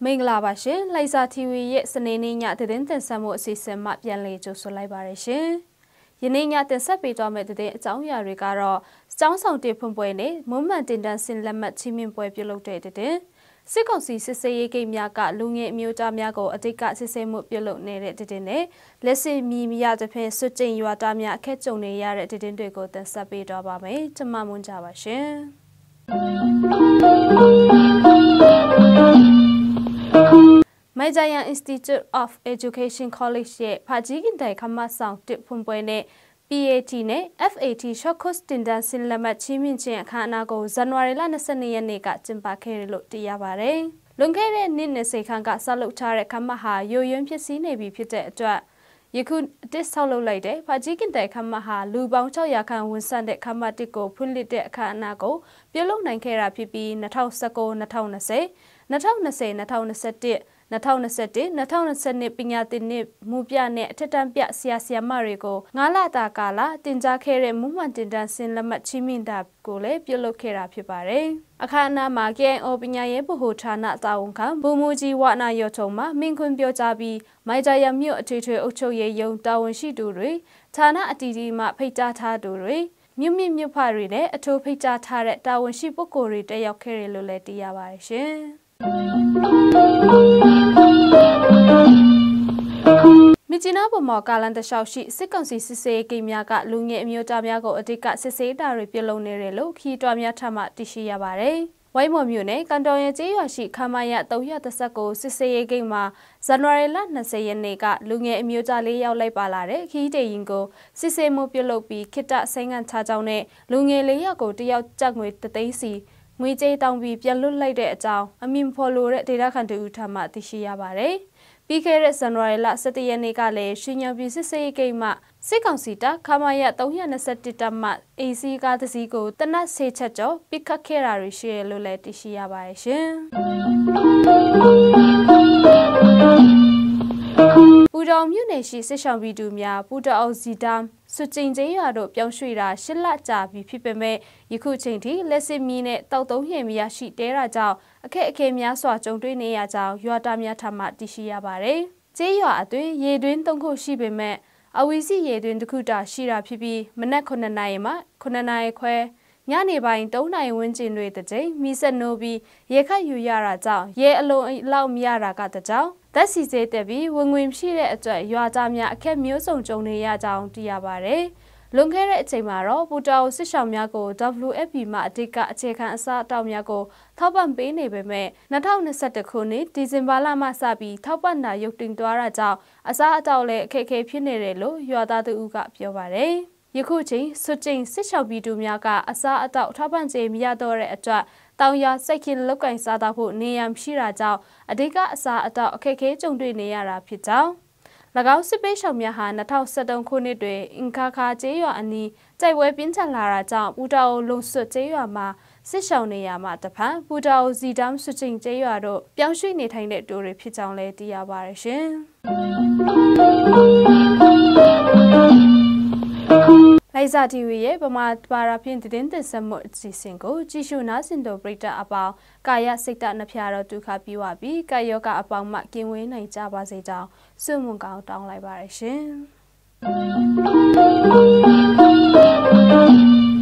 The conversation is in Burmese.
မင်္ဂလာပါရှင်။လိုက်စာ TV ရဲ့စနေနေ့ညသတင်းတင်ဆက်မှုအစီအစဉ်မှပြန်လည်ကြိုဆိုလိုက်ပါရရှင်။ယနေ့ညတင်ဆက်ပေးသွားမယ့်သတင်းအကြောင်းအရာတွေကတော့ကျောင်းဆောင်တင်ဖွင့်ပွဲနဲ့မွမ်းမံတင်တန်းစင်လက်မှတ်ချီးမြှင့်ပွဲပြုလုပ်တဲ့တဲ့စစ်ကောင်စီစစ်ဆေးရေးဂိတ်များကလူငယ်အမျိုးသားများကိုအတိတ်ကစစ်ဆေးမှုပြုလုပ်နေတဲ့တဲ့နဲ့လက်စီမီမရတဲ့ဖြင့်စွတ်ကျင်ရွာသားများအခက်ကြုံနေရတဲ့တဲ့တွေကိုတင်ဆက်ပေးတော့ပါမယ်။ကျွန်မမွန်ကြပါရှင်။ Myen Institute of Education College ရဲ့ဖာကြီးကင်တိုင်ခမဆောင်တစ်ဖွင့်ပွဲနဲ့ PAT နဲ့ FAT Short Course တင်တန်းစင်လက်မှတ်ချီးမြှင့်ခြင်းအခမ်းအနားကိုဇန်နဝါရီလ22ရက်နေ့ကကျင်းပခဲ့တယ်လို့သိရပါတယ်။လွန်ခဲ့တဲ့နှစ်20ခန့်ကဆက်လုပ်ထားတဲ့ခမဟာရိုးရွံ့ဖြစ်စည်းနေပြီဖြစ်တဲ့အတွက်ယခုတစ်ဆောက်လုပ်လိုက်တဲ့ဖာကြီးကင်တိုင်ခမဟာလူပေါင်း600ခန့်ဝန်ဆန့်တဲ့ခမတစ်ကိုဖွင့်လှစ်တဲ့အခမ်းအနားကိုပြုလုပ်နိုင်ခဲ့တာဖြစ်ပြီး2019-2020 2020-2021 2021-2022 ပညာသင်နှစ်မူပြနဲ့အထက်တန်းပြဆရာဆရာမတွေကို9လတာကာလတင်ကြားခဲ့တဲ့မူမှန်တင်တန်းစင်လက်မှတ်ချီးမြှင့်တာကိုလည်းပြုလုပ်ခဲ့တာဖြစ်ပါတယ်။အခမ်းအနားမှာ KNO ပညာရေးဗဟိုဌာနတာဝန်ခံဗိုလ်မှူးကြီးဝနာရော်ထုံမှမင်းခွန်းပြောကြားပြီးမိုင်ဂျာယမြို့အထွေထွေအုပ်ချုပ်ရေးရုံးတာဝန်ရှိသူတွေဌာနအတီးတီးမှဖိတ်ကြားထားသူတွေမြို့မြဖတွေနဲ့အထူးဖိတ်ကြားထားတဲ့တာဝန်ရှိပုဂ္ဂိုလ်တွေတက်ရောက်ခဲ့တယ်လို့လည်းသိရပါတယ်ရှင်။မြစ်ကြီးနားပေါ်မှာကာလန်တလျှောက်ရှိစစ်ကောင်စီစစ်ဆေးဂိတ်များကလူငယ်အမျိုးသားများကိုအတိတ်ကစစ်ဆေးတာတွေပြုလုပ်နေတယ်လို့ခီးတွားများထမှသိရှိရပါတယ်။ဝိုင်းမော်မြို့နယ်ကန်တော်ရင်ကျေးရွာရှိခမရ339စစ်ဆေးဂိတ်မှာဇန်နဝါရီလ20ရက်နေ့ကလူငယ်အမျိုးသား4ယောက်လိုက်ပါလာတဲ့ခီးတေရင်ကိုစစ်ဆေးမှုပြုလုပ်ပြီးခိတ္တဆိုင်ငံထားကြောင်းနဲ့လူငယ်4ယောက်ကိုတယောက်ကြက်ငွေ3သိန်းစီငွေကြေးတောင်းပြီးပြန်လွတ်လိုက်တဲ့အကြောင်းအမင်ဖော်လို့တဲ့ဒေတာခန်တူထမှသိရှိရပါတယ်။ပြီးခဲ့တဲ့ဇန်နဝါရီလ17ရက်နေ့ကလည်းရွှေညောင်ပြည်စစ်ဆေးဂိတ်မှစစ်ကောင်စီတပ်ခမာရ321တပ်မှ AC ကားတစ်စီးကိုတနတ်ဆေးချက်ကျော်ပစ်ခတ်ခဲ့တာတွေရှိရလို့လည်းသိရှိရပါတယ်ရှင်။ပူတော်မြို့နယ်ရှိစစ်ဆောင်ပြည်သူများပူတော်အောင်စီတမ်စွကျင်ကျေးရွာတို့ပြောင်းရွှေ့တာ8လကြာပြီဖြစ်ပေမဲ့ယခုချိန်ထိလက်စစ်မီးနဲ့တောက်သုံးရည်မရရှိတဲတာကြောင့်အခက်အခဲများစွာကြုံတွေ့နေရကြောင်းရွာသားများထမှသိရှိရပါတယ်။ကျေးရွာအတွင်းရေတွင်း3ခုရှိပေမဲ့အဝီစီရေတွင်းတစ်ခုတာရှိတာဖြစ်ပြီးမနက်9နာရီမှ9နာရီခွဲညနေပိုင်း3နာရီဝန်းကျင်တွေတကြိမ်မီးဆက်နိုးပြီးရေခတ်ယူရတာကြောင့်ရေအလုံးလောက်မရတာကတကြောင်သက်စီစေးတက်ပြီးဝင်ငွေမရှိတဲ့အတွက်ရွာသားများအခက်မျိုးစုံကြုံနေရကြောင်းသိရပါတယ်။လွန်ခဲ့တဲ့အချိန်မှာတော့ပူတာအိုစစ်ဆောင်များကို WFP မှအတိတ်ကအခြေခံအစားအသောက်များကိုထောက်ပံ့ပေးနေပေမဲ့2021ခုနှစ်ဒီဇင်ဘာလမှစပြီးထောက်ပံ့တာရုပ်တင်သွားတာကြောင့်အစားအသောက်လည်းအခက်အခဲဖြစ်နေတယ်လို့ရွာသားတို့ကပြောပါတယ်။ယခုချိန်စွတ်ကျင်စစ်ဆောင်ပြည်သူများကအစားအသောက်ထောက်ပံ့ကြေးမရတော့တဲ့အတွက်တောင်ရစိတ်ခင်လောက်ကင်စားတော့ဖို့နေရမရှိတာကြောင့်အဓိကအစားအသောက်အခက်အခဲကြုံတွေ့နေရတာဖြစ်ကြောင်း၎င်းစစ်ပေးဆောင်များဟာ2013ခုနှစ်တွင်အင်ခါခါကျေးရွာအနီးကြိုက်ပွဲပြင်းထန်လာတာကြောင့်ပူတာအိုလုံဆွတ်ကျေးရွာမှာစစ်ဆောင်နေရမှာတဖန်ပူတာအိုဇီဒမ်ဆွချင်းကျေးရွာတို့ပြောင်းရွှေ့နေထိုင်တဲ့တူတွေဖြစ်ကြောင်းလည်းသိရပါတယ်ရှင်။လိုက်စာတီဗီရဲ့ဗမာပါရာဖြင့်သတင်းတင်ဆက်မှုအစီအစဉ်ကိုကြည့်ရှုနားဆင်သူပရိသတ်အပေါင်းကာယစိတ်ဓာတ်နှဖျားတော့ဒုက္ခပြီးဝပြီးကာယောဂအပေါင်းမှကင်းဝေးနိုင်ကြပါစေကြောင်းဆုမွန်ကောင်းတောင်းလိုက်ပါရရှင်။